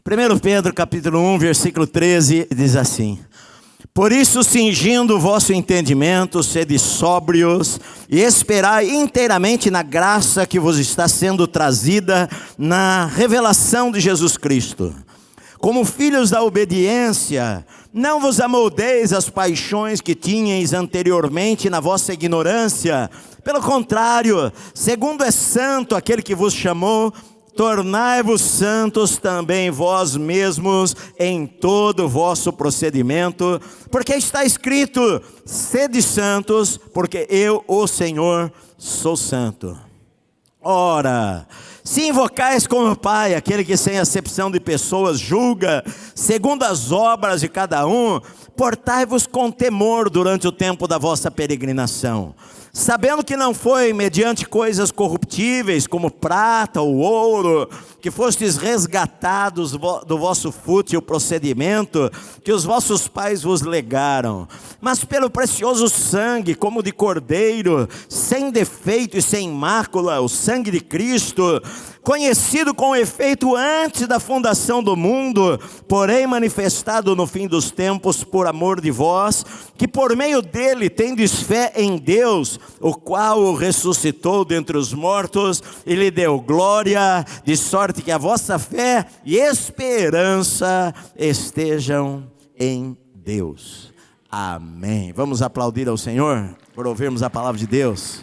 1 Pedro capítulo 1, versículo 13, diz assim: por isso, cingindo o vosso entendimento, sede sóbrios e esperai inteiramente na graça que vos está sendo trazida na revelação de Jesus Cristo. Como filhos da obediência, não vos amoldeis as paixões que tinhais anteriormente na vossa ignorância. Pelo contrário, segundo é santo aquele que vos chamou, tornai-vos santos também vós mesmos em todo o vosso procedimento, porque está escrito: sede santos, porque eu, o Senhor, sou santo. Ora, se invocais como Pai aquele que sem acepção de pessoas julga segundo as obras de cada um, portai-vos com temor durante o tempo da vossa peregrinação, sabendo que não foi mediante coisas corruptíveis como prata ou ouro que fostes resgatados do vosso fútil procedimento que os vossos pais vos legaram, mas pelo precioso sangue, como de cordeiro, sem defeito e sem mácula, o sangue de Cristo, conhecido com efeito antes da fundação do mundo, porém manifestado no fim dos tempos por amor de vós, que por meio dele tendes fé em Deus, o qual o ressuscitou dentre os mortos e lhe deu glória, de sorte que a vossa fé e esperança estejam em Deus. Amém. Vamos aplaudir ao Senhor por ouvirmos a palavra de Deus.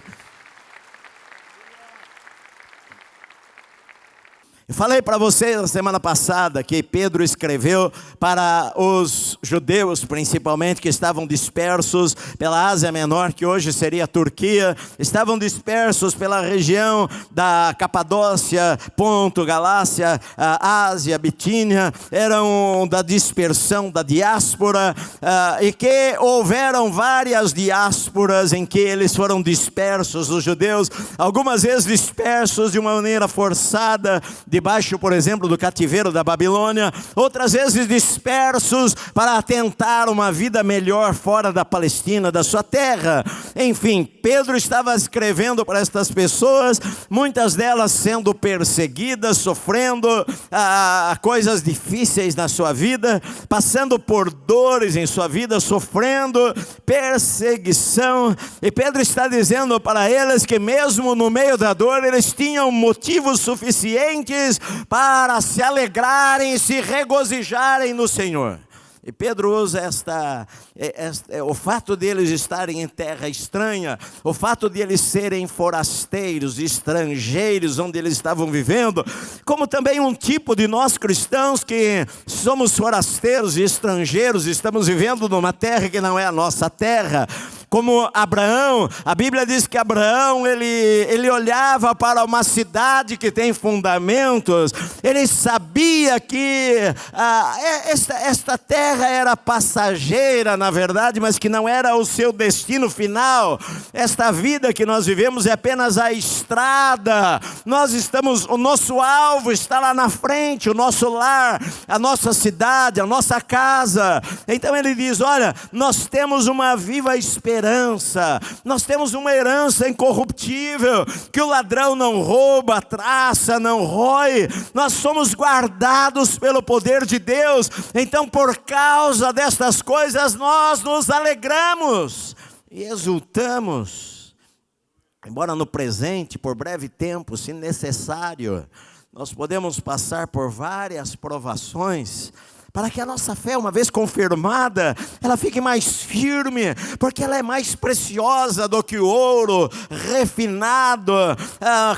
Eu falei para vocês na semana passada que Pedro escreveu para os judeus, principalmente, que estavam dispersos pela Ásia Menor, que hoje seria a Turquia, estavam dispersos pela região da Capadócia, Ponto, Galácia, Ásia, Bitínia, eram da dispersão da diáspora, e que houveram várias diásporas em que eles foram dispersos, os judeus, algumas vezes dispersos de uma maneira forçada, debaixo, por exemplo, do cativeiro da Babilônia, outras vezes dispersos para tentar uma vida melhor fora da Palestina, da sua terra. Enfim, Pedro estava escrevendo para estas pessoas, muitas delas sendo perseguidas, sofrendo coisas difíceis na sua vida, passando por dores em sua vida, sofrendo perseguição, e Pedro está dizendo para eles que mesmo no meio da dor, eles tinham motivos suficientes para se alegrarem e se regozijarem no Senhor. E Pedro usa o fato de eles estarem em terra estranha, o fato de eles serem forasteiros, estrangeiros, onde eles estavam vivendo, como também um tipo de nós cristãos que somos forasteiros e estrangeiros, estamos vivendo numa terra que não é a nossa terra. Como Abraão, a Bíblia diz que Abraão, ele olhava para uma cidade que tem fundamentos, ele sabia que esta terra era passageira, na verdade, mas que não era o seu destino final. Esta vida que nós vivemos é apenas a estrada, o nosso alvo está lá na frente, o nosso lar, a nossa cidade, a nossa casa. Então ele diz: olha, nós temos uma viva esperança, nós temos uma herança incorruptível, que o ladrão não rouba, a traça não rói, nós somos guardados pelo poder de Deus. Então, por causa destas coisas, nós nos alegramos e exultamos, embora no presente, por breve tempo, se necessário, nós podemos passar por várias provações, para que a nossa fé, uma vez confirmada, ela fique mais firme, porque ela é mais preciosa do que o ouro refinado,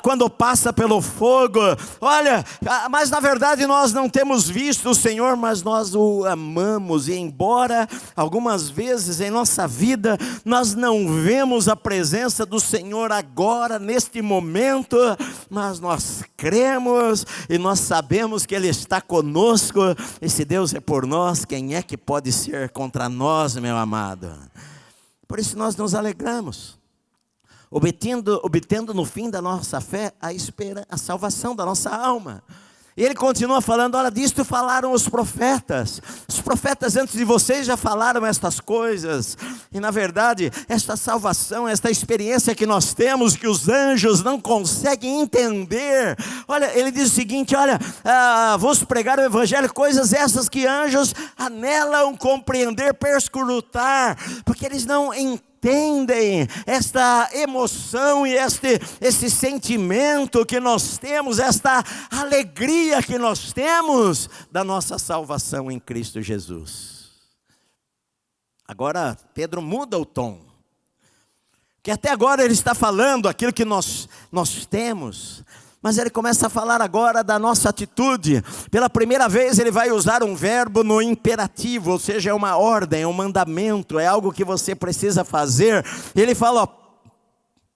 quando passa pelo fogo. Olha, mas na verdade nós não temos visto o Senhor, mas nós o amamos, e embora algumas vezes em nossa vida nós não vemos a presença do Senhor agora, neste momento, mas nós cremos e nós sabemos que Ele está conosco. Esse Deus é por nós, quem é que pode ser contra nós, meu amado? Por isso nós nos alegramos, obtendo no fim da nossa fé a salvação da nossa alma. E ele continua falando, olha, disto falaram os profetas. Os profetas antes de vocês já falaram estas coisas. E na verdade, esta salvação, esta experiência que nós temos, que os anjos não conseguem entender. Olha, ele diz o seguinte, olha, vos pregar o evangelho, coisas essas que anjos anelam compreender, perscrutar, porque eles não entendem esta emoção e esse sentimento que nós temos, esta alegria que nós temos da nossa salvação em Cristo Jesus. Agora Pedro muda o tom, que até agora ele está falando aquilo que nós temos, mas ele começa a falar agora da nossa atitude. Pela primeira vez ele vai usar um verbo no imperativo, ou seja, é uma ordem, é um mandamento, é algo que você precisa fazer. Ele fala, ó,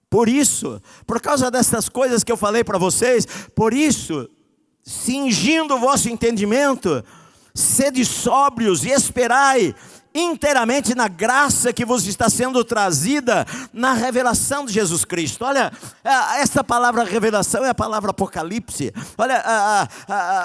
por isso, por causa dessas coisas que eu falei para vocês, por isso, cingindo o vosso entendimento, sede sóbrios e esperai inteiramente na graça que vos está sendo trazida na revelação de Jesus Cristo. Olha, essa palavra revelação é a palavra apocalipse. Olha,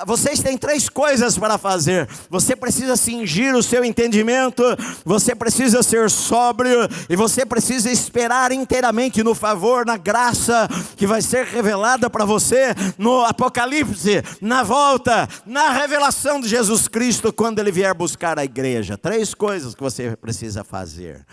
vocês têm 3 coisas para fazer. Você precisa cingir o seu entendimento, você precisa ser sóbrio e você precisa esperar inteiramente no favor, na graça que vai ser revelada para você no apocalipse, na volta, na revelação de Jesus Cristo, quando ele vier buscar a igreja. 3 coisas que você precisa fazer.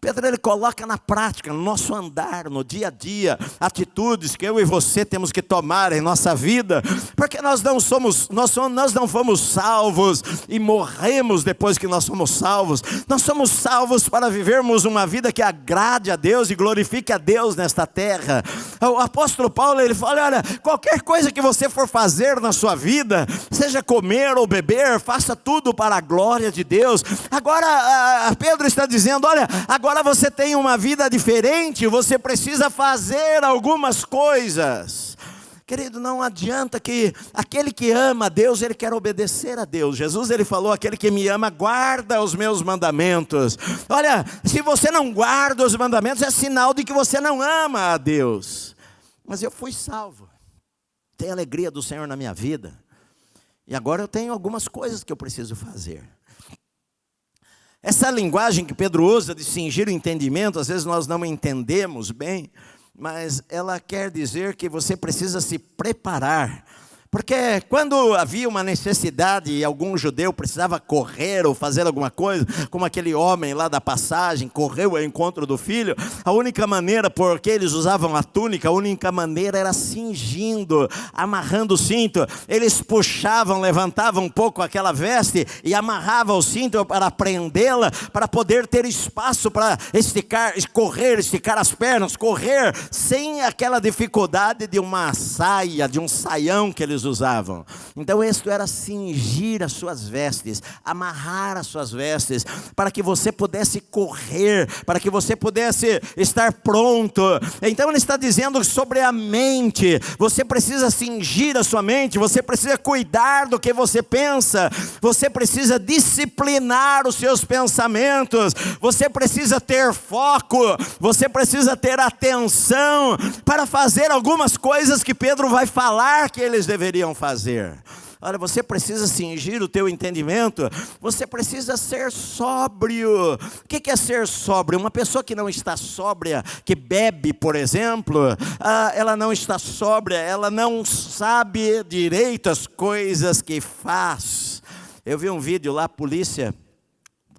Pedro, ele coloca na prática, no nosso andar, no dia a dia, atitudes que eu e você temos que tomar em nossa vida, porque nós não fomos salvos e morremos depois que nós somos salvos. Nós somos salvos para vivermos uma vida que agrade a Deus e glorifique a Deus nesta terra. O apóstolo Paulo, ele fala, olha, qualquer coisa que você for fazer na sua vida, seja comer ou beber, faça tudo para a glória de Deus. Agora, Pedro está dizendo, olha, agora você tem uma vida diferente, você precisa fazer algumas coisas. Querido, não adianta que aquele que ama a Deus, ele quer obedecer a Deus. Jesus, ele falou, aquele que me ama, guarda os meus mandamentos. Olha, se você não guarda os mandamentos, é sinal de que você não ama a Deus. Mas eu fui salvo, tenho a alegria do Senhor na minha vida, e agora eu tenho algumas coisas que eu preciso fazer. Essa linguagem que Pedro usa de cingir o entendimento, às vezes nós não entendemos bem, mas ela quer dizer que você precisa se preparar. Porque quando havia uma necessidade e algum judeu precisava correr ou fazer alguma coisa, como aquele homem lá da passagem, correu ao encontro do filho, a única maneira, porque eles usavam a túnica, a única maneira era cingindo, amarrando o cinto. Eles puxavam, levantavam um pouco aquela veste e amarravam o cinto para prendê-la, para poder ter espaço para esticar, correr, esticar as pernas, correr, sem aquela dificuldade de uma saia, de um saião que eles usavam. Então isto era cingir as suas vestes, amarrar as suas vestes, para que você pudesse correr, para que você pudesse estar pronto. Então ele está dizendo sobre a mente, você precisa cingir a sua mente, você precisa cuidar do que você pensa, você precisa disciplinar os seus pensamentos, você precisa ter foco, você precisa ter atenção para fazer algumas coisas que Pedro vai falar que eles deveriam fazer. Olha, você precisa cingir o teu entendimento, você precisa ser sóbrio. O que é ser sóbrio? Uma pessoa que não está sóbria, que bebe, por exemplo, ela não está sóbria, ela não sabe direito as coisas que faz. Eu vi um vídeo lá, a polícia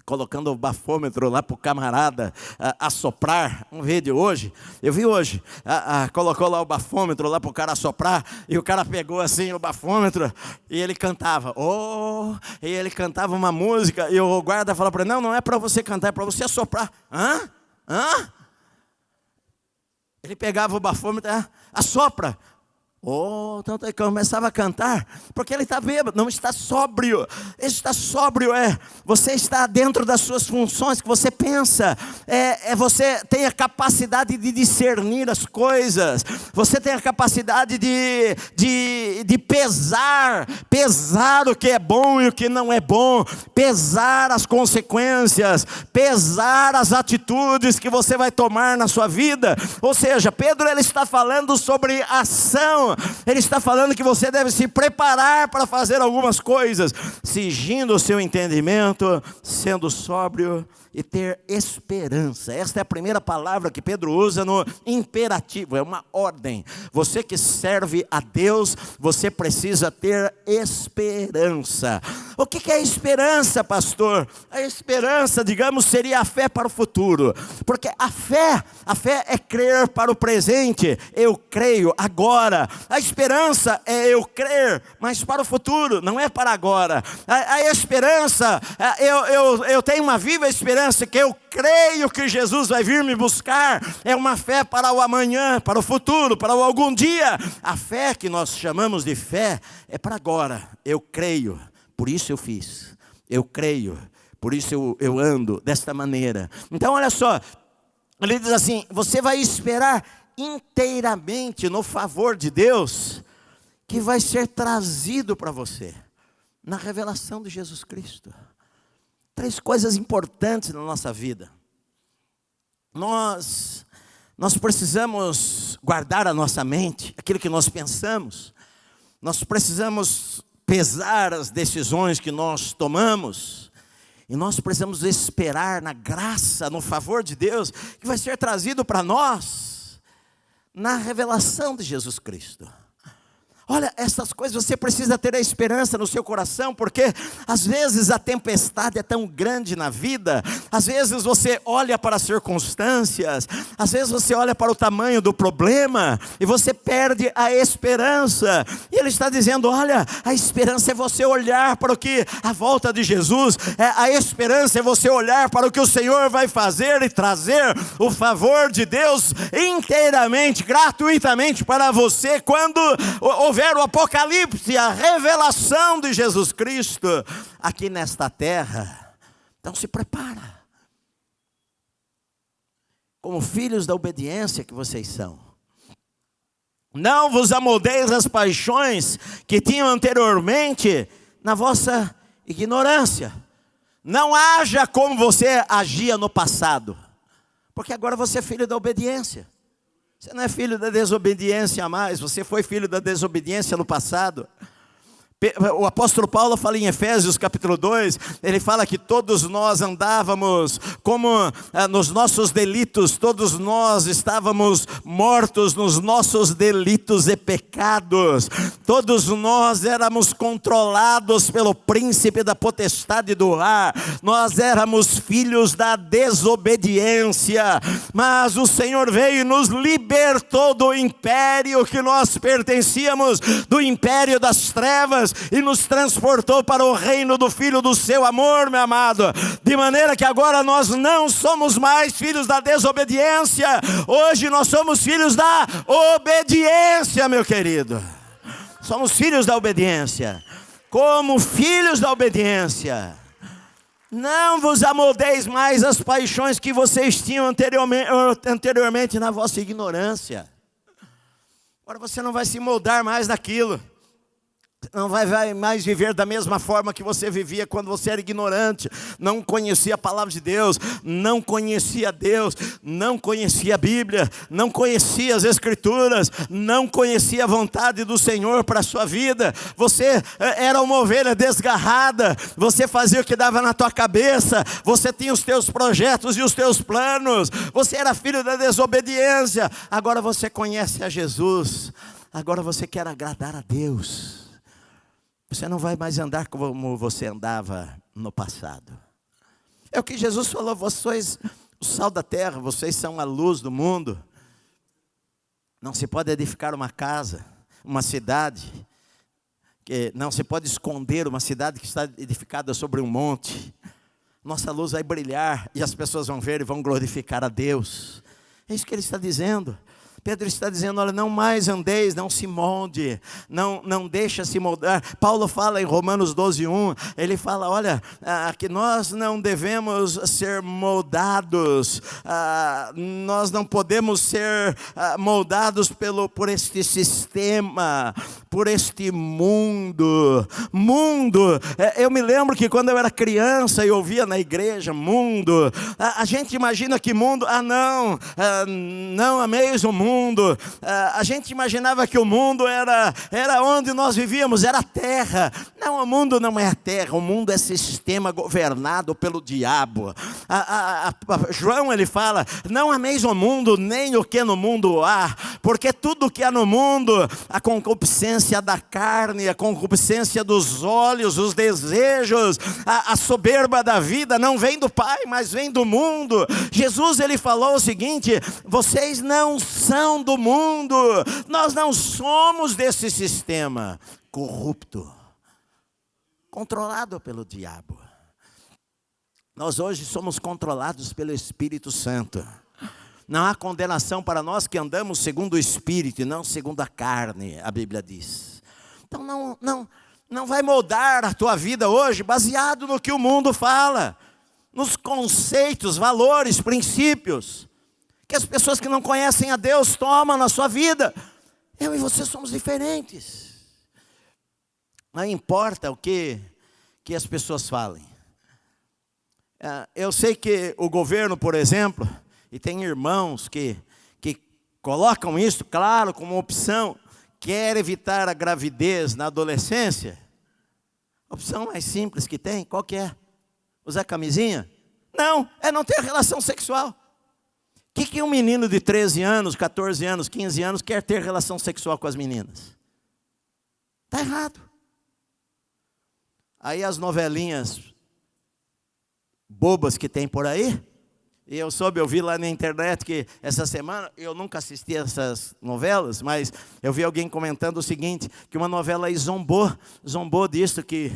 colocando o bafômetro lá para o camarada assoprar, um vídeo hoje, eu vi hoje, colocou lá o bafômetro lá para o cara assoprar, e o cara pegou assim o bafômetro, e ele cantava, e ele cantava uma música, e o guarda falou para ele, não é para você cantar, é para você assoprar. Hã? Ele pegava o bafômetro, assopra. Então ele começava a cantar, porque ele está bêbado, não está sóbrio. Estar sóbrio você está dentro das suas funções, que você pensa, você tem a capacidade de discernir as coisas, você tem a capacidade de pesar o que é bom e o que não é bom, pesar as consequências, pesar as atitudes que você vai tomar na sua vida. Ou seja, Pedro, ele está falando sobre ação, Não, ele está falando que você deve se preparar para fazer algumas coisas, cingindo o seu entendimento, sendo sóbrio e ter esperança. Esta é a primeira palavra que Pedro usa no imperativo, é uma ordem. Você que serve a Deus, você precisa ter esperança. O que é esperança, pastor? A esperança, digamos, seria a fé para o futuro, porque a fé é crer para o presente, eu creio agora. A esperança é eu crer, mas para o futuro, não é para agora. A esperança, eu tenho uma viva esperança que eu creio que Jesus vai vir me buscar, é uma fé para o amanhã, para o futuro, para o algum dia. A fé que nós chamamos de fé é para agora, eu creio, por isso eu fiz, eu creio, por isso eu ando desta maneira. Então olha só, ele diz assim, você vai esperar inteiramente no favor de Deus, que vai ser trazido para você, na revelação de Jesus Cristo. 3 coisas importantes na nossa vida. Nós precisamos guardar a nossa mente, aquilo que nós pensamos. Nós precisamos pesar as decisões que nós tomamos. E nós precisamos esperar na graça, no favor de Deus, que vai ser trazido para nós, na revelação de Jesus Cristo. Olha, essas coisas você precisa ter a esperança no seu coração, porque às vezes a tempestade é tão grande na vida, às vezes você olha para as circunstâncias, às vezes você olha para o tamanho do problema e você perde a esperança. E ele está dizendo, olha, a esperança é você olhar para o que a volta de Jesus, a esperança é você olhar para o que o Senhor vai fazer e trazer o favor de Deus inteiramente, gratuitamente para você, quando houver o apocalipse, a revelação de Jesus Cristo aqui nesta terra. Então se prepara, como filhos da obediência que vocês são. Não vos amoldeis às paixões que tinham anteriormente na vossa ignorância. Não haja como você agia no passado, porque agora você é filho da obediência. Você não é filho da desobediência mais, você foi filho da desobediência no passado. O apóstolo Paulo fala em Efésios capítulo 2, ele fala que todos nós andávamos como nos nossos delitos, todos nós estávamos mortos nos nossos delitos e pecados, todos nós éramos controlados pelo príncipe da potestade do ar, nós éramos filhos da desobediência, mas o Senhor veio e nos libertou do império que nós pertencíamos, do império das trevas, e nos transportou para o reino do Filho do seu amor, meu amado, de maneira que agora nós não somos mais filhos da desobediência, hoje nós somos filhos da obediência, meu querido. Somos filhos da obediência, como filhos da obediência. Não vos amoldeis mais às paixões que vocês tinham anteriormente na vossa ignorância. Agora você não vai se moldar mais naquilo. Não vai mais viver da mesma forma que você vivia quando você era ignorante, não conhecia a palavra de Deus, não conhecia Deus, não conhecia a Bíblia, não conhecia as Escrituras, não conhecia a vontade do Senhor para a sua vida. Você era uma ovelha desgarrada, você fazia o que dava na tua cabeça, você tinha os teus projetos e os teus planos, você era filho da desobediência. Agora você conhece a Jesus, agora você quer agradar a Deus. Você não vai mais andar como você andava no passado. É o que Jesus falou, vocês sois o sal da terra, vocês são a luz do mundo. Não se pode edificar uma casa, uma cidade, não se pode esconder uma cidade que está edificada sobre um monte. Nossa luz vai brilhar e as pessoas vão ver e vão glorificar a Deus. É isso que ele está dizendo. Pedro está dizendo, olha, não mais andeis, não se molde, não deixa se moldar. Paulo fala em Romanos 12:1, ele fala, olha, que nós não devemos ser moldados, nós não podemos ser moldados por este sistema, por este mundo. Eu me lembro que quando eu era criança, eu ouvia na igreja, mundo, a gente imagina que mundo, não ameis o mundo. mundo. A gente imaginava que o mundo era onde nós vivíamos, era a terra. Não, o mundo não é a terra, o mundo é sistema governado pelo diabo. João, ele fala, não ameis o mundo, nem o que no mundo há, porque tudo que há no mundo, a concupiscência da carne, a concupiscência dos olhos, os desejos, a soberba da vida, não vem do Pai, mas vem do mundo. Jesus, ele falou o seguinte, vocês não são do mundo, nós não somos desse sistema corrupto, controlado pelo diabo. Nós hoje somos controlados pelo Espírito Santo. Não há condenação para nós que andamos segundo o Espírito e não segundo a carne, a Bíblia diz. Então não vai moldar a tua vida hoje baseado no que o mundo fala, nos conceitos, valores, princípios que as pessoas que não conhecem a Deus tomam na sua vida. Eu e você somos diferentes. Não importa o que as pessoas falem. Eu sei que o governo, por exemplo, e tem irmãos que colocam isso, claro, como opção, quer evitar a gravidez na adolescência. A opção mais simples que tem, qual que é? Usar camisinha? Não, é não ter relação sexual. O que um menino de 13 anos, 14 anos, 15 anos quer ter relação sexual com as meninas? Está errado. Aí as novelinhas bobas que tem por aí, e eu vi lá na internet que essa semana, eu nunca assisti essas novelas, mas eu vi alguém comentando o seguinte, que uma novela aí zombou disso que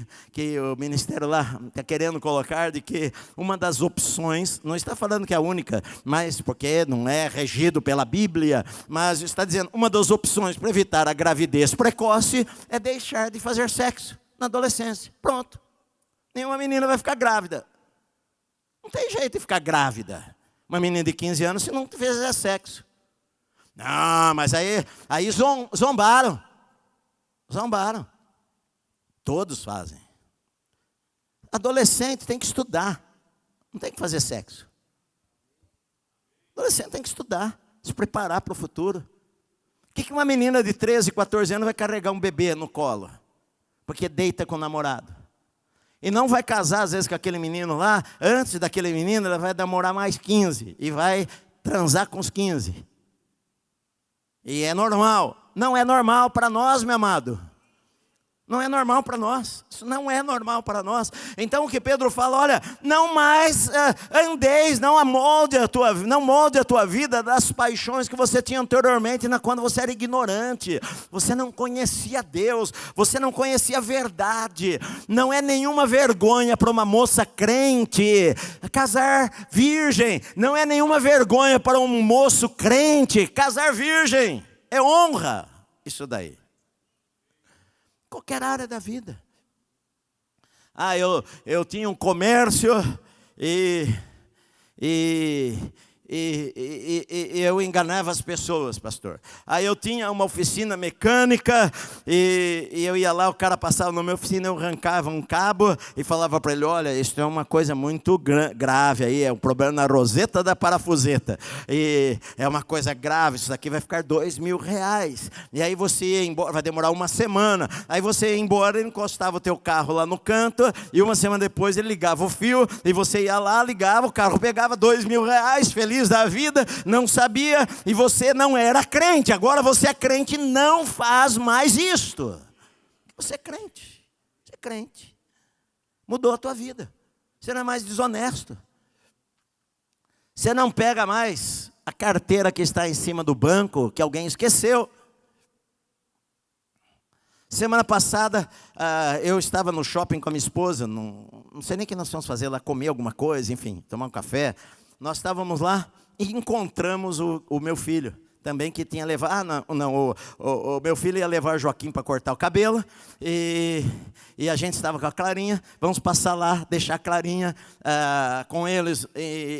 o ministério lá está querendo colocar, de que uma das opções, não está falando que é a única, mas porque não é regido pela Bíblia, mas está dizendo, uma das opções para evitar a gravidez precoce é deixar de fazer sexo na adolescência. Pronto. Nenhuma menina vai ficar grávida. Não tem jeito de ficar grávida. Uma menina de 15 anos se não fizer sexo. Não, mas aí zombaram. Zombaram. Todos fazem. Adolescente tem que estudar. Não tem que fazer sexo. Adolescente tem que estudar. Se preparar para o futuro. O que uma menina de 13, 14 anos vai carregar um bebê no colo? Porque deita com o namorado. E não vai casar, às vezes, com aquele menino lá. Antes daquele menino, ela vai namorar mais 15. E vai transar com os 15. E é normal. Não é normal para nós, meu amado. Não é normal para nós. Isso não é normal para nós. Então o que Pedro fala, olha, não mais andeis, não molde a tua vida das paixões que você tinha anteriormente, quando você era ignorante. Você não conhecia Deus, você não conhecia a verdade. Não é nenhuma vergonha para uma moça crente casar virgem. Não é nenhuma vergonha para um moço crente casar virgem. É honra isso daí. Qualquer área da vida. Eu tinha um comércio e eu enganava as pessoas, pastor. Aí eu tinha uma oficina mecânica e eu ia lá, o cara passava na minha oficina, eu arrancava um cabo e falava para ele, olha, isso é uma coisa muito grave aí, é um problema na roseta da parafuseta. E é uma coisa grave, isso daqui vai ficar R$2.000. E aí você ia embora, vai demorar uma semana. Aí você ia embora, ele encostava o teu carro lá no canto e uma semana depois ele ligava o fio e você ia lá, ligava, o carro pegava R$2.000, feliz da vida, não sabia, e você não era crente. Agora você é crente e não faz mais isto. Você é crente. Você é crente. Mudou a tua vida. Você não é mais desonesto. Você não pega mais a carteira que está em cima do banco, que alguém esqueceu. Semana passada, eu estava no shopping com a minha esposa, não sei nem o que nós fomos fazer lá, comer alguma coisa, enfim, tomar um café. Nós estávamos lá e encontramos o meu filho, também que tinha levado, o meu filho ia levar o Joaquim para cortar o cabelo, e a gente estava com a Clarinha, vamos passar lá, deixar a Clarinha com eles,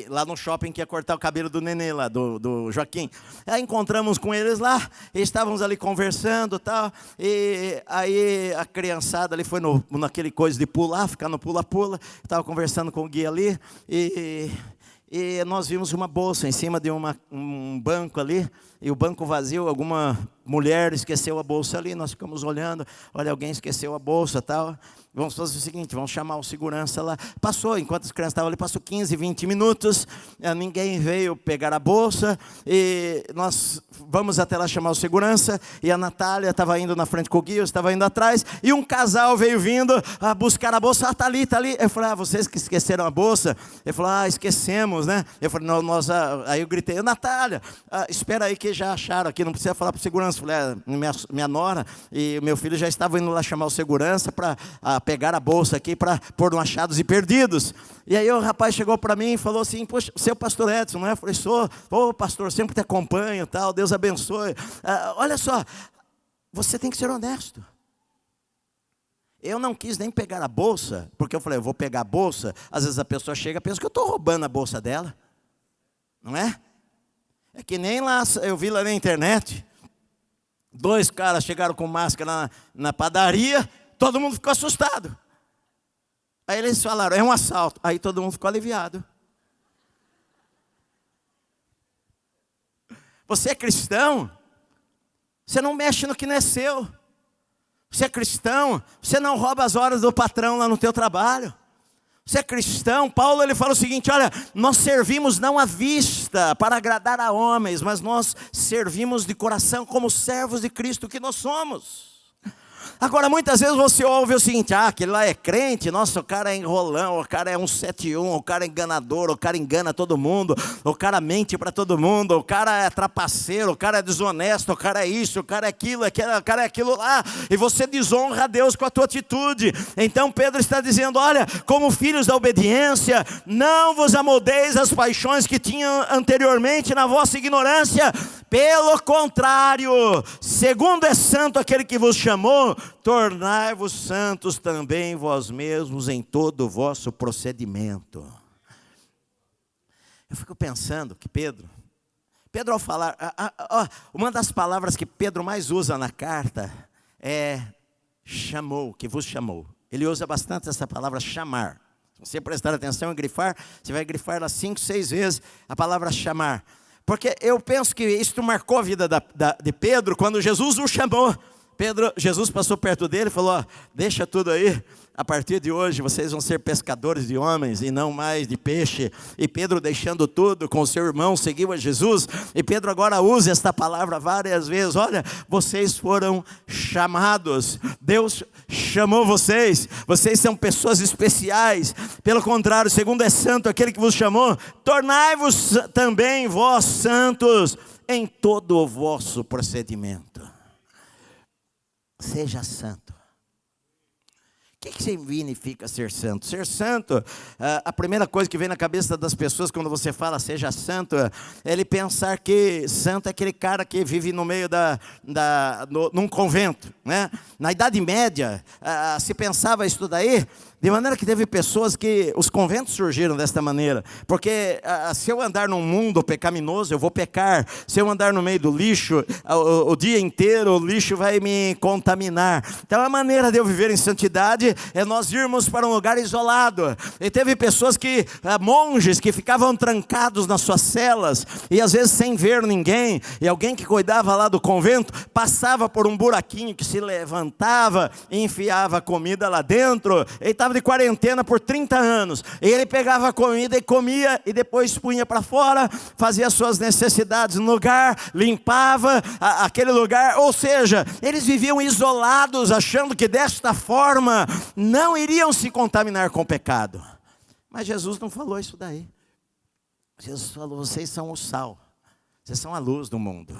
lá no shopping que ia cortar o cabelo do nenê lá, do Joaquim. Aí encontramos com eles lá, e estávamos ali conversando e tal, e aí a criançada ali foi naquele coisa de pular, ficar no pula-pula, estava conversando com o Gui ali, E nós vimos uma bolsa em cima de um banco ali, e o banco vazio, alguma mulher esqueceu a bolsa ali, nós ficamos olhando, olha, alguém esqueceu a bolsa e tal. Vamos fazer o seguinte, vamos chamar o segurança lá. Passou, enquanto as crianças estavam ali, passou 15, 20 minutos, ninguém veio pegar a bolsa, e nós vamos até lá chamar o segurança, e a Natália estava indo na frente com o Gui, eu estava indo atrás, e um casal veio vindo a buscar a bolsa. Está ali, está ali. Eu falei, vocês que esqueceram a bolsa? Ele falou, esquecemos, né? Eu falei, não, aí eu gritei, Natália, espera aí que já acharam aqui, não precisa falar para o segurança. Eu falei, minha nora e meu filho já estavam indo lá chamar o segurança para pegar a bolsa aqui para pôr no achados e perdidos. E aí o rapaz chegou para mim e falou assim, poxa, você é o pastor Edson, não é? Eu falei, sou, pastor, sempre te acompanho, tal, Deus abençoe. Olha só, você tem que ser honesto. Eu não quis nem pegar a bolsa, porque eu falei, eu vou pegar a bolsa, às vezes a pessoa chega e pensa que eu estou roubando a bolsa dela, não é? É que nem lá, eu vi lá na internet, 2 caras chegaram com máscara na padaria, todo mundo ficou assustado. Aí eles falaram, é um assalto. Aí todo mundo ficou aliviado. Você é cristão? Você não mexe no que não é seu. Você é cristão? Você não rouba as horas do patrão lá no teu trabalho. Você é cristão? Paulo ele fala o seguinte, olha, nós servimos não à vista para agradar a homens, mas nós servimos de coração como servos de Cristo que nós somos. Agora, muitas vezes você ouve o seguinte, aquele lá é crente, nossa, o cara é enrolão, o cara é 171, o cara é enganador, o cara engana todo mundo, o cara mente para todo mundo, o cara é trapaceiro, o cara é desonesto, o cara é isso, o cara é aquilo, o cara é aquilo lá, e você desonra a Deus com a tua atitude. Então Pedro está dizendo, olha, como filhos da obediência, não vos amoldeis às paixões que tinham anteriormente na vossa ignorância, pelo contrário, segundo é santo aquele que vos chamou, tornai-vos santos também vós mesmos em todo o vosso procedimento. Eu fico pensando que Pedro ao falar, uma das palavras que Pedro mais usa na carta é chamou, que vos chamou. Ele usa bastante essa palavra chamar. Se você prestar atenção e grifar, você vai grifar lá 5, 6 vezes a palavra chamar. Porque eu penso que isso marcou a vida de Pedro quando Jesus o chamou. Jesus passou perto dele e falou, deixa tudo aí, a partir de hoje vocês vão ser pescadores de homens e não mais de peixe. E Pedro, deixando tudo com o seu irmão, seguiu a Jesus. E Pedro agora usa esta palavra várias vezes, olha, vocês foram chamados, Deus chamou vocês são pessoas especiais. Pelo contrário, segundo é santo aquele que vos chamou, tornai-vos também vós santos em todo o vosso procedimento. Seja santo. O que significa ser santo? Ser santo, a primeira coisa que vem na cabeça das pessoas quando você fala seja santo, é ele pensar que santo é aquele cara que vive no meio num convento, né? Na Idade Média, se pensava isso daí, de maneira que teve pessoas que, os conventos surgiram desta maneira, porque se eu andar num mundo pecaminoso, eu vou pecar. Se eu andar no meio do lixo, o dia inteiro o lixo vai me contaminar. Então a maneira de eu viver em santidade é nós irmos para um lugar isolado. E teve pessoas que, monges que ficavam trancados nas suas celas, e às vezes sem ver ninguém, e alguém que cuidava lá do convento, passava por um buraquinho que se levantava, e enfiava a comida lá dentro, e estava de quarentena por 30 anos, e ele pegava a comida e comia, e depois punha para fora, fazia as suas necessidades no lugar, limpava aquele lugar, ou seja, eles viviam isolados, achando que desta forma não iriam se contaminar com o pecado. Mas Jesus não falou isso daí. Jesus falou, vocês são o sal, vocês são a luz do mundo.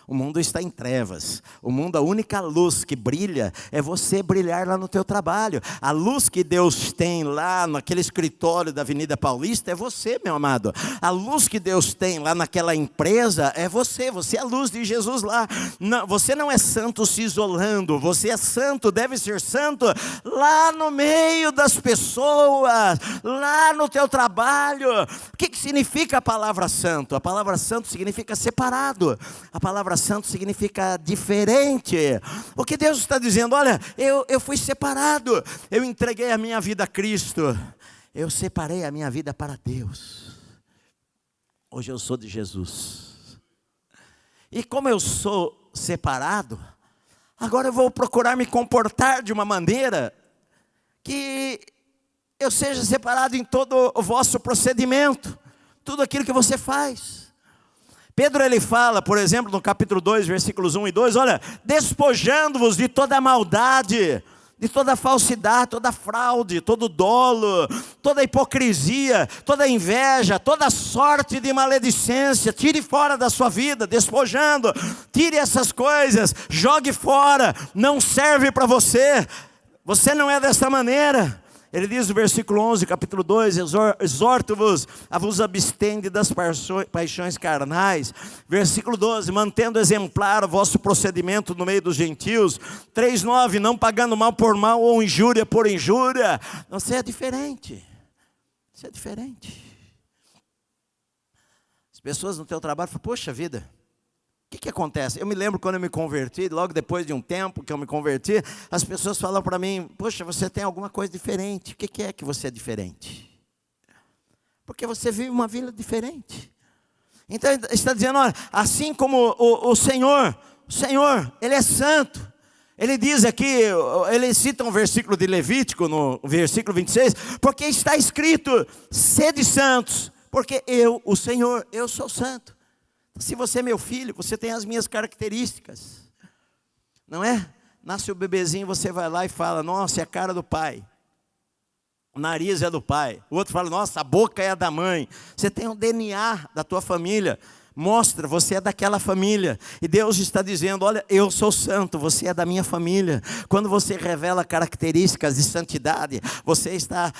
O mundo está em trevas. O mundo, a única luz que brilha é você brilhar lá no teu trabalho. A luz que Deus tem lá naquele escritório da Avenida Paulista é você, meu amado. A luz que Deus tem lá naquela empresa é você. Você é a luz de Jesus lá. Não, você não é santo se isolando. Você é santo, deve ser santo lá no meio das pessoas, lá no teu trabalho. O que significa a palavra santo? A palavra santo significa separado. A palavra santo significa diferente. O que Deus está dizendo, olha, eu fui separado, eu entreguei a minha vida a Cristo, eu separei a minha vida para Deus. Hoje eu sou de Jesus. E como eu sou separado, agora eu vou procurar me comportar de uma maneira que eu seja separado em todo o vosso procedimento, tudo aquilo que você faz. Pedro ele fala, por exemplo, no capítulo 2, versículos 1 e 2, olha, despojando-vos de toda a maldade, de toda a falsidade, toda a fraude, todo dolo, toda a hipocrisia, toda a inveja, toda a sorte de maledicência, tire fora da sua vida, despojando, tire essas coisas, jogue fora, não serve para você, você não é dessa maneira. Ele diz no versículo 11, capítulo 2, exorto-vos a vos abstende das paixões carnais. Versículo 12, mantendo exemplar o vosso procedimento no meio dos gentios. 3,9, não pagando mal por mal ou injúria por injúria. Você é diferente. Você é diferente. As pessoas no teu trabalho falam, poxa vida, o que acontece? Eu me lembro quando eu me converti, logo depois de um tempo que eu me converti, as pessoas falam para mim, poxa, você tem alguma coisa diferente. O que é que você é diferente? Porque você vive uma vida diferente. Então ele está dizendo, olha, assim como o Senhor, Ele é santo. Ele diz aqui, ele cita um versículo de Levítico, no versículo 26, porque está escrito, sede santos, porque eu, o Senhor, eu sou santo. Se você é meu filho, você tem as minhas características, não é? Nasce o bebezinho, você vai lá e fala, nossa, é a cara do pai, o nariz é do pai. O outro fala, nossa, a boca é a da mãe. Você tem o DNA da tua família, mostra, você é daquela família. E Deus está dizendo, olha, eu sou santo, você é da minha família. Quando você revela características de santidade, você está,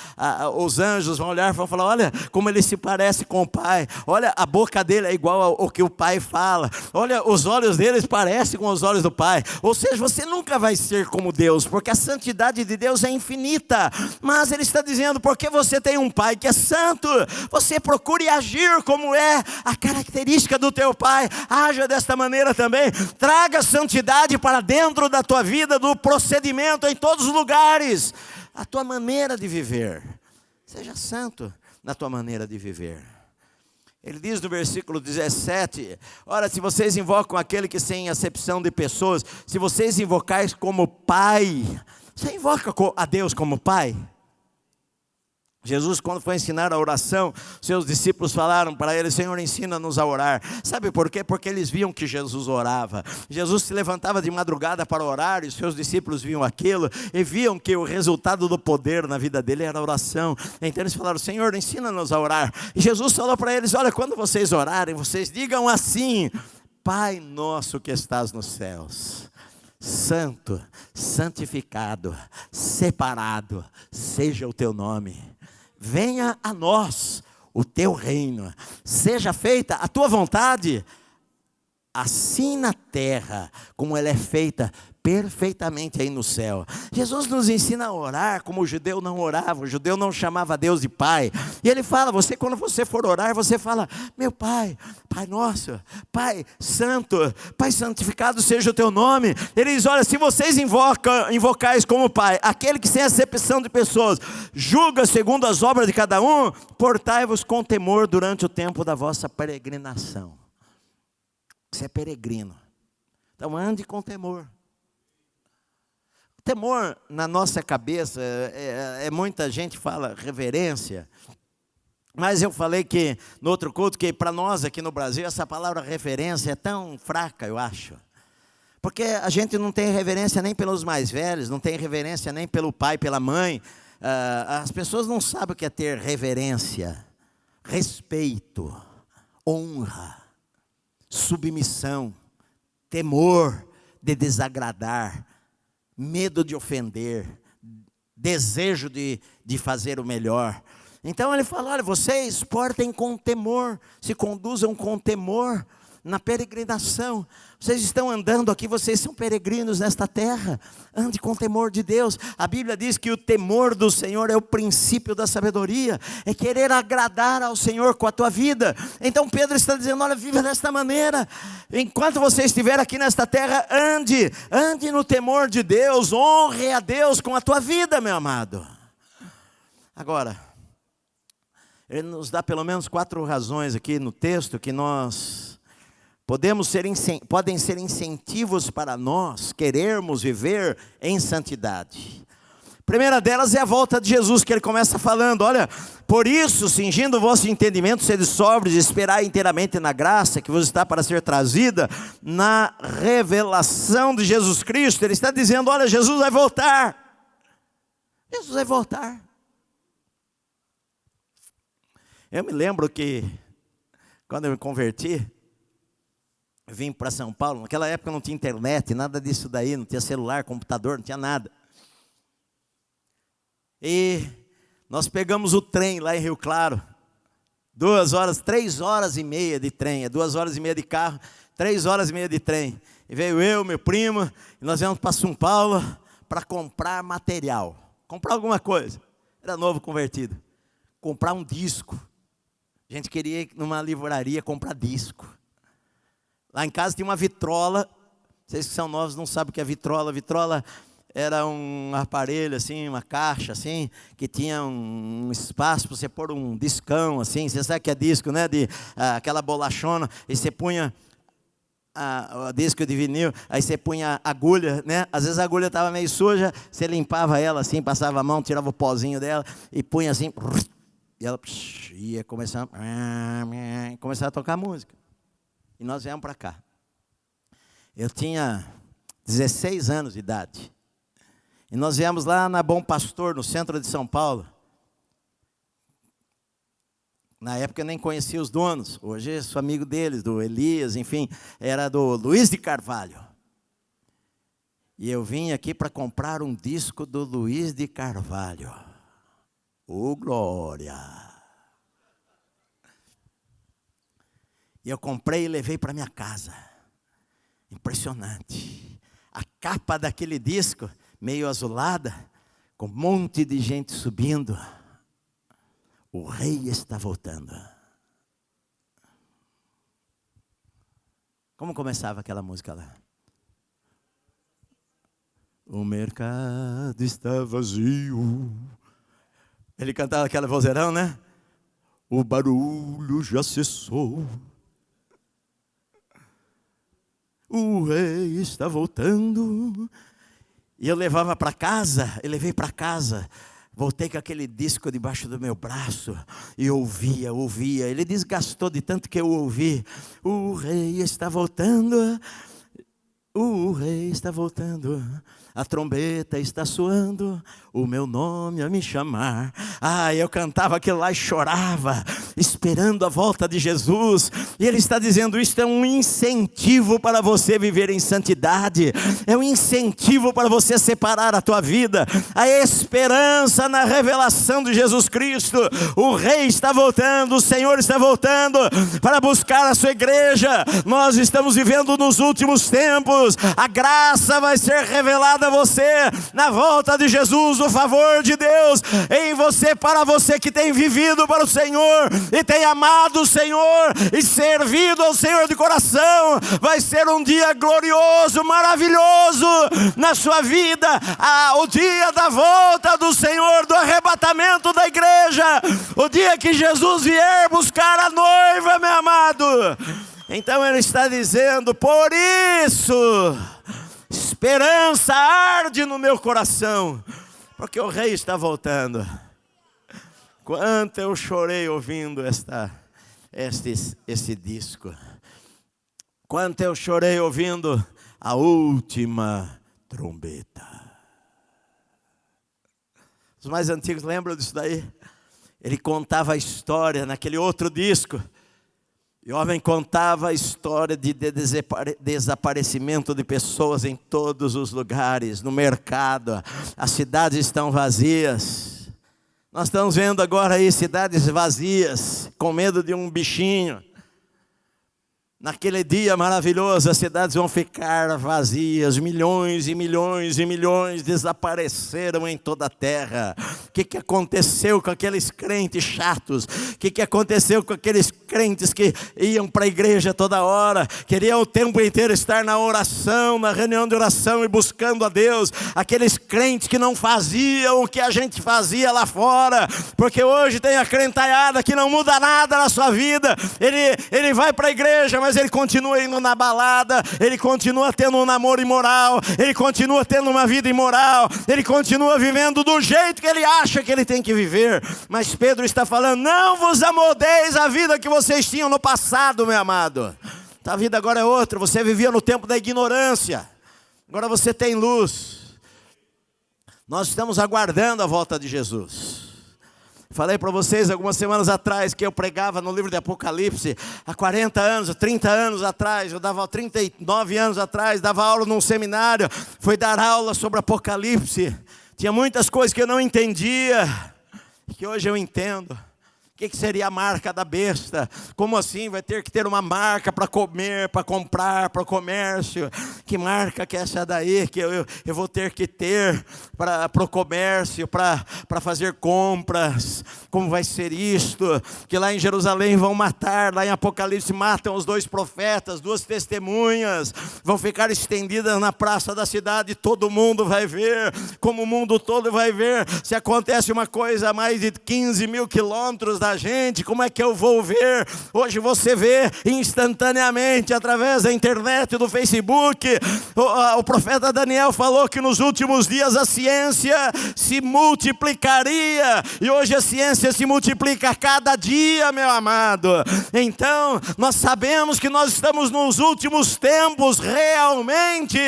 os anjos vão olhar e vão falar, olha como ele se parece com o pai. Olha, a boca dele é igual ao que o pai fala. Olha, os olhos deles parecem com os olhos do pai. Ou seja, você nunca vai ser como Deus, porque a santidade de Deus é infinita. Mas ele está dizendo, porque você tem um pai que é santo, você procure agir como é a característica do teu pai, haja desta maneira também, traga santidade para dentro da tua vida, do procedimento em todos os lugares, a tua maneira de viver, seja santo na tua maneira de viver. Ele diz no versículo 17, ora, se vocês invocam aquele que sem acepção de pessoas, se vocês invocais como pai, você invoca a Deus como pai? Jesus, quando foi ensinar a oração, seus discípulos falaram para ele, Senhor, ensina-nos a orar. Sabe por quê? Porque eles viam que Jesus orava. Jesus se levantava de madrugada para orar, e os seus discípulos viam aquilo, e viam que o resultado do poder na vida dele era a oração. Então eles falaram, Senhor, ensina-nos a orar. E Jesus falou para eles, olha, quando vocês orarem, vocês digam assim, Pai nosso que estás nos céus, santo, santificado, separado, seja o teu nome. Venha a nós o teu reino, seja feita a tua vontade, assim na terra, como ela é feita perfeitamente aí no céu. Jesus nos ensina a orar como o judeu não orava, o judeu não chamava Deus de pai. E ele fala, quando você for orar, você fala, meu pai, Pai nosso, Pai santo, Pai santificado seja o teu nome. Ele diz, olha, se vocês invocais como pai, aquele que sem acepção de pessoas, julga segundo as obras de cada um, portai-vos com temor durante o tempo da vossa peregrinação. Você é peregrino, então ande com temor. Temor na nossa cabeça, muita gente fala reverência, mas eu falei que no outro culto, que para nós aqui no Brasil, essa palavra reverência é tão fraca, eu acho. Porque a gente não tem reverência nem pelos mais velhos, não tem reverência nem pelo pai, pela mãe. As pessoas não sabem o que é ter reverência, respeito, honra, submissão, temor de desagradar, medo de ofender, desejo de fazer o melhor. Então ele fala, olha, vocês portem com temor, se conduzam com temor na peregrinação. Vocês estão andando aqui, vocês são peregrinos nesta terra, ande com temor de Deus. A Bíblia diz que o temor do Senhor é o princípio da sabedoria, é querer agradar ao Senhor com a tua vida. Então Pedro está dizendo, olha, viva desta maneira, enquanto você estiver aqui nesta terra, ande no temor de Deus, honre a Deus com a tua vida, meu amado. Agora, Ele nos dá pelo menos 4 razões aqui no texto que nós podem ser incentivos para nós querermos viver em santidade. A primeira delas é a volta de Jesus, que ele começa falando: olha, por isso, cingindo o vosso entendimento, sede sóbrios, esperai inteiramente na graça que vos está para ser trazida na revelação de Jesus Cristo. Ele está dizendo: olha, Jesus vai voltar. Jesus vai voltar. Eu me lembro que, quando eu me converti, vim para São Paulo. Naquela época não tinha internet, nada disso daí, não tinha celular, computador, não tinha nada. E nós pegamos o trem lá em Rio Claro, 3 horas e meia de trem, 2 horas e meia de carro, 3 horas e meia de trem. E veio eu, meu primo, e nós viemos para São Paulo para comprar material, comprar alguma coisa. Era novo convertido, comprar um disco. A gente queria ir numa livraria comprar disco. Lá em casa tinha uma vitrola. Vocês que são novos não sabem o que é vitrola. Vitrola era um aparelho assim, uma caixa assim, que tinha um espaço para você pôr um discão assim. Você sabe que é disco, né? Aquela bolachona. E você punha o disco de vinil, aí você punha a agulha, né? Às vezes a agulha estava meio suja, você limpava ela assim, passava a mão, tirava o pozinho dela e punha assim, e ela ia começar a tocar música. E nós viemos para cá. Eu tinha 16 anos de idade. E nós viemos lá na Bom Pastor, no centro de São Paulo. Na época eu nem conhecia os donos. Hoje eu sou amigo deles, do Elias, enfim. Era do Luiz de Carvalho. E eu vim aqui para comprar um disco do Luiz de Carvalho. Ô, glória! E eu comprei e levei para minha casa. Impressionante. A capa daquele disco, meio azulada, com um monte de gente subindo. O rei está voltando. Como começava aquela música lá? O mercado está vazio. Ele cantava aquela vozeirão, né? O barulho já cessou. O rei está voltando. E eu levava para casa, voltei com aquele disco debaixo do meu braço e ouvia. Ele desgastou de tanto que eu ouvi. O rei está voltando, o rei está voltando. A trombeta está soando, o meu nome a me chamar. Eu cantava aquilo lá e chorava, esperando a volta de Jesus. E Ele está dizendo, isto é um incentivo para você viver em santidade. É um incentivo para você separar a tua vida. A esperança na revelação de Jesus Cristo. O Rei está voltando, o Senhor está voltando para buscar a sua igreja. Nós estamos vivendo nos últimos tempos. A graça vai ser revelada a você na volta de Jesus, o favor de Deus em você, para você que tem vivido para o Senhor e tem amado o Senhor e servido ao Senhor de coração. Vai ser um dia glorioso, maravilhoso na sua vida, o dia da volta do Senhor, do arrebatamento da igreja, o dia que Jesus vier buscar a noiva, meu amado. Então Ele está dizendo, por isso esperança arde no meu coração, porque o Rei está voltando. Quanto eu chorei ouvindo esse disco. Quanto eu chorei ouvindo a última trombeta. Os mais antigos lembram disso daí? Ele contava a história naquele outro disco. E o homem contava a história de desaparecimento de pessoas em todos os lugares, no mercado. As cidades estão vazias. Nós estamos vendo agora aí cidades vazias, com medo de um bichinho. Naquele dia maravilhoso, as cidades vão ficar vazias. Milhões e milhões e milhões desapareceram em toda a terra. O que aconteceu com aqueles crentes chatos? O que aconteceu com aqueles crentes que iam para a igreja toda hora, queriam o tempo inteiro estar na oração, na reunião de oração e buscando a Deus. Aqueles crentes que não faziam o que a gente fazia lá fora, porque hoje tem a crentalhada que não muda nada na sua vida. Ele vai para a igreja, mas ele continua indo na balada, ele continua tendo um namoro imoral, ele continua tendo uma vida imoral, ele continua vivendo do jeito que ele acha que ele tem que viver. Mas Pedro está falando: não vos amoldeis a vida que vocês tinham no passado, meu amado. A vida agora é outra. Você vivia no tempo da ignorância, agora você tem luz. Nós estamos aguardando a volta de Jesus. Falei para vocês algumas semanas atrás que eu pregava no livro de Apocalipse. Há 40 anos, 30 anos atrás, eu dava 39 anos atrás, dava aula num seminário. Fui dar aula sobre Apocalipse. Tinha muitas coisas que eu não entendia, que hoje eu entendo. O que seria a marca da besta? Como assim? Vai ter que ter uma marca para comer, para comprar, para o comércio. Que marca que é essa daí que eu vou ter que ter para o comércio, para fazer compras? Como vai ser isto? Que lá em Jerusalém vão matar, lá em Apocalipse matam os 2 profetas, 2 testemunhas. Vão ficar estendidas na praça da cidade, todo mundo vai ver, como o mundo todo vai ver. Se acontece uma coisa a mais de 15 mil quilômetros da gente, como é que eu vou ver? Hoje você vê instantaneamente através da internet, do Facebook. O profeta Daniel falou que nos últimos dias a ciência se multiplicaria, e hoje a ciência se multiplica a cada dia, meu amado. Então nós sabemos que nós estamos nos últimos tempos realmente.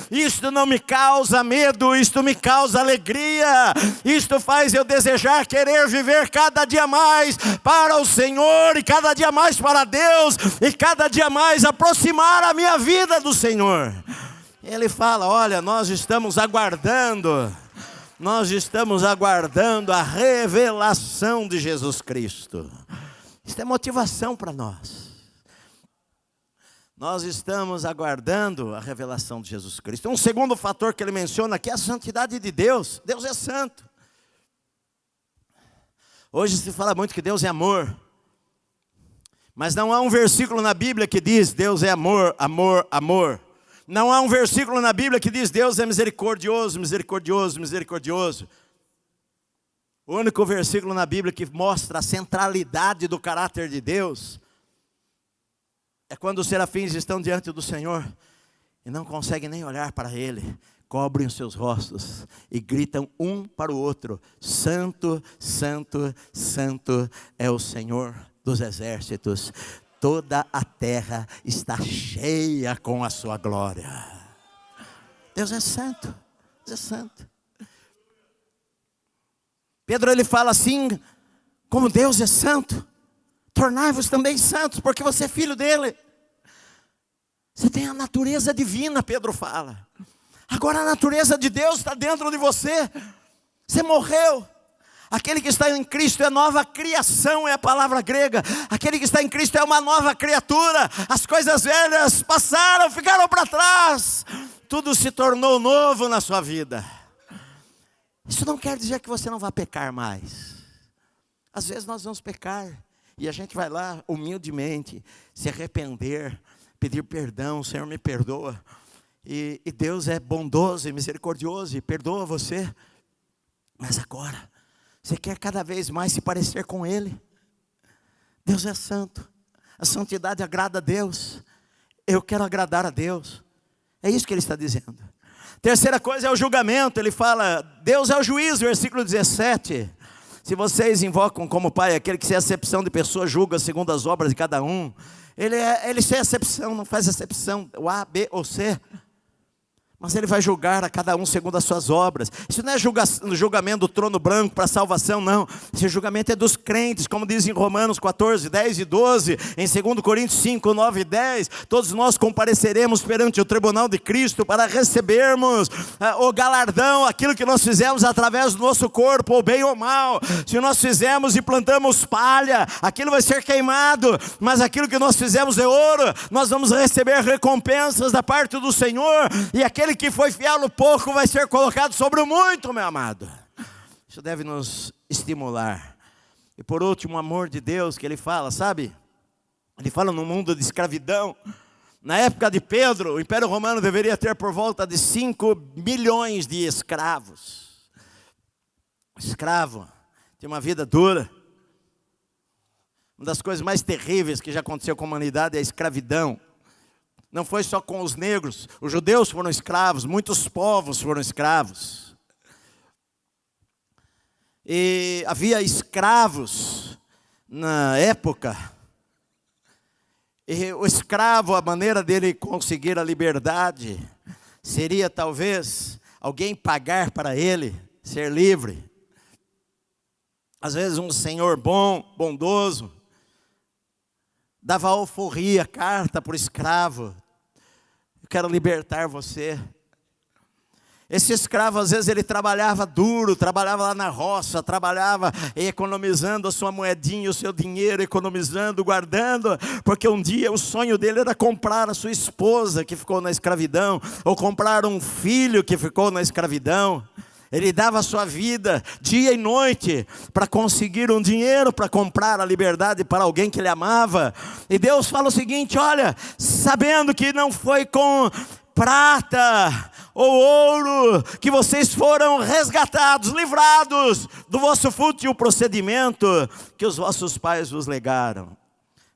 Isto não me causa medo, isto me causa alegria, isto faz eu desejar querer viver cada dia mais para o Senhor, e cada dia mais para Deus, e cada dia mais aproximar a minha vida do Senhor. Ele fala: olha, nós estamos aguardando a revelação de Jesus Cristo. Isso é motivação para nós. Nós estamos aguardando a revelação de Jesus Cristo. Um segundo fator que ele menciona aqui é a santidade de Deus. Deus é santo. Hoje se fala muito que Deus é amor, mas não há um versículo na Bíblia que diz Deus é amor, amor, amor. Não há um versículo na Bíblia que diz Deus é misericordioso, misericordioso, misericordioso. O único versículo na Bíblia que mostra a centralidade do caráter de Deus é quando os serafins estão diante do Senhor e não conseguem nem olhar para Ele. Cobrem os seus rostos e gritam um para o outro: Santo, Santo, Santo é o Senhor dos exércitos. Toda a terra está cheia com a sua glória. Deus é santo, Deus é santo. Pedro ele fala assim: como Deus é santo, tornai-vos também santos, porque você é filho dele. Você tem a natureza divina, Pedro fala. Agora a natureza de Deus está dentro de você. Você morreu. Aquele que está em Cristo é nova criação, é a palavra grega. Aquele que está em Cristo é uma nova criatura. As coisas velhas passaram, ficaram para trás. Tudo se tornou novo na sua vida. Isso não quer dizer que você não vai pecar mais. Às vezes nós vamos pecar e a gente vai lá humildemente se arrepender, pedir perdão: Senhor, me perdoa. E Deus é bondoso e misericordioso e perdoa você. Mas agora você quer cada vez mais se parecer com Ele. Deus é santo. A santidade agrada a Deus. Eu quero agradar a Deus. É isso que ele está dizendo. Terceira coisa é o julgamento. Ele fala: Deus é o juiz, versículo 17. Se vocês invocam como Pai aquele que sem acepção de pessoa julga segundo as obras de cada um. Ele sem acepção, não faz acepção, o A, B ou C. Mas Ele vai julgar a cada um segundo as suas obras. Isso não é julgamento do trono branco para salvação, não. Esse julgamento é dos crentes, como diz em Romanos 14, 10 e 12. Em 2 Coríntios 5, 9 e 10. Todos nós compareceremos perante o tribunal de Cristo para recebermos o galardão, aquilo que nós fizemos através do nosso corpo, ou bem ou mal. Se nós fizemos e plantamos palha, aquilo vai ser queimado. Mas aquilo que nós fizemos é ouro, nós vamos receber recompensas da parte do Senhor. E aquele que foi fiel no pouco vai ser colocado sobre o muito, meu amado. Isso deve nos estimular. E por último, o amor de Deus que Ele fala, sabe? Ele fala no mundo de escravidão. Na época de Pedro, o Império Romano deveria ter por volta de 5 milhões de escravos. Escravo tinha uma vida dura. Uma das coisas mais terríveis que já aconteceu com a humanidade é a escravidão. Não foi só com os negros. Os judeus foram escravos, muitos povos foram escravos. E havia escravos na época. E o escravo, a maneira dele conseguir a liberdade, seria talvez alguém pagar para ele ser livre. Às vezes um senhor bondoso, dava alforria, carta para o escravo. Eu quero libertar você. Esse escravo, às vezes, ele trabalhava duro, trabalhava lá na roça, trabalhava economizando a sua moedinha, o seu dinheiro, economizando, guardando, porque um dia o sonho dele era comprar a sua esposa que ficou na escravidão, ou comprar um filho que ficou na escravidão. Ele dava a sua vida, dia e noite, para conseguir um dinheiro, para comprar a liberdade para alguém que ele amava. E Deus fala o seguinte: olha, sabendo que não foi com prata ou ouro que vocês foram resgatados, livrados do vosso fútil procedimento que os vossos pais vos legaram,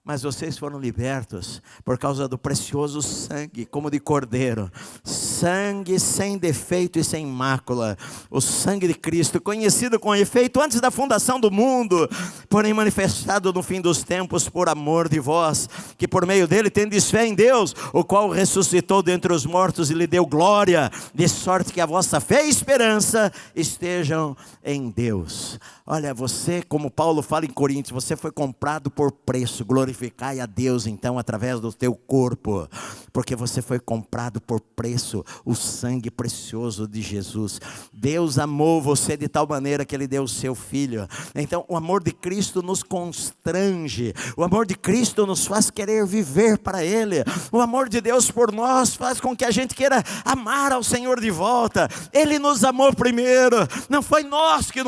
mas vocês foram libertos por causa do precioso sangue, como de cordeiro, sangue sem defeito e sem mácula, o sangue de Cristo, conhecido com efeito antes da fundação do mundo, porém manifestado no fim dos tempos por amor de vós, que por meio dele tendes fé em Deus, o qual ressuscitou dentre os mortos e lhe deu glória, de sorte que a vossa fé e esperança estejam em Deus. Olha, você, como Paulo fala em Coríntios, você foi comprado por preço. Glorificai a Deus então através do teu corpo, porque você foi comprado por preço, o sangue precioso de Jesus. Deus amou você de tal maneira que Ele deu o seu Filho. Então o amor de Cristo nos constrange, o amor de Cristo nos faz querer viver para Ele, o amor de Deus por nós faz com que a gente queira amar ao Senhor de volta. Ele nos amou primeiro, não foi nós que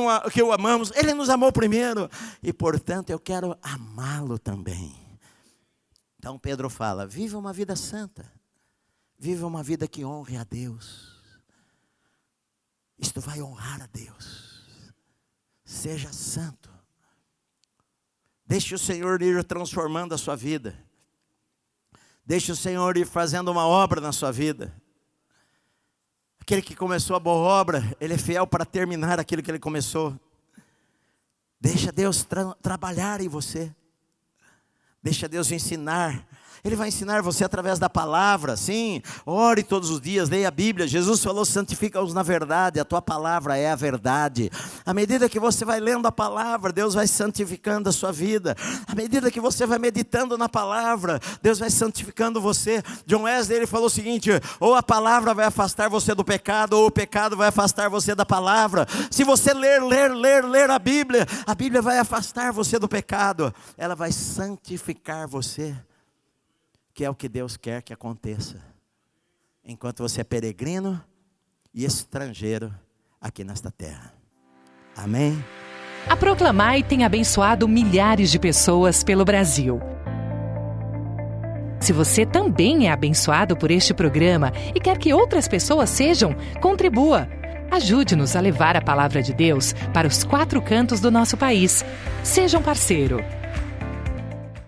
o amamos, Ele nos amou primeiro, e portanto eu quero amá-lo também. Então Pedro fala: viva uma vida santa, viva uma vida que honre a Deus. Isto vai honrar a Deus. Seja santo. Deixe o Senhor ir transformando a sua vida. Deixe o Senhor ir fazendo uma obra na sua vida. Aquele que começou a boa obra, Ele é fiel para terminar aquilo que Ele começou. Deixa Deus trabalhar em você. Deixa Deus ensinar. Ele vai ensinar você através da palavra, sim. Ore todos os dias, leia a Bíblia. Jesus falou: santifica-os na verdade, a tua palavra é a verdade. À medida que você vai lendo a palavra, Deus vai santificando a sua vida. À medida que você vai meditando na palavra, Deus vai santificando você. John Wesley, ele falou o seguinte: ou a palavra vai afastar você do pecado, ou o pecado vai afastar você da palavra. Se você ler a Bíblia vai afastar você do pecado. Ela vai santificar você, que é o que Deus quer que aconteça, enquanto você é peregrino e estrangeiro aqui nesta terra. Amém? A Proclamai tem abençoado milhares de pessoas pelo Brasil. Se você também é abençoado por este programa e quer que outras pessoas sejam, contribua. Ajude-nos a levar a palavra de Deus para os 4 cantos do nosso país. Seja um parceiro.